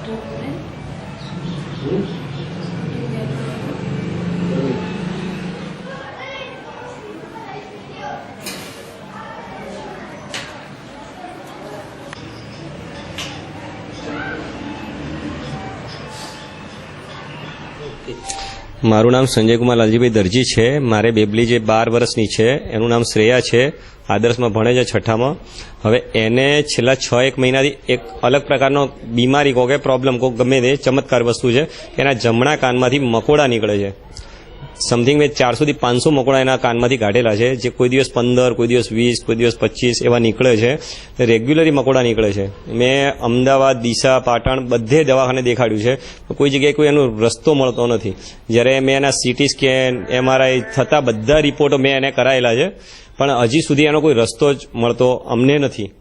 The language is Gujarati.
મારું નામ સંજય કુમાર લાલજીભાઈ દરજી છે। મારે બેબલી જે 12 વર્ષની છે એનું નામ શ્રેયા છે, આદર્શમાં ભણે છે 6ઠામાં। હવે એને છેલ્લા 6-1 મહિનાથી એક અલગ પ્રકારનો બીમારી કહો કે પ્રોબ્લેમ કહો ગમે તે ચમત્કાર વસ્તુ છે કે એના જમણા કાનમાંથી મકોડા નીકળે છે। સમથિંગ મેં 400 થી 500 મકોડા એના કાનમાંથી કાઢેલા છે, જે કોઈ દિવસ 15, કોઈ દિવસ 20, કોઈ દિવસ 25 એવા નીકળે છે। રેગ્યુલરી મકોડા નીકળે છે। મેં અમદાવાદ, ડીસા, પાટણ બધે દવાખાને દેખાડ્યું છે, કોઈ જગ્યાએ કોઈ એનો રસ્તો મળતો નથી। જ્યારે મેં એના સીટી સ્કેન, MRI થતા બધા રિપોર્ટો મેં એને કરાયેલા છે, પણ હજી સુધી એનો કોઈ રસ્તો જ મળતો અમને નથી।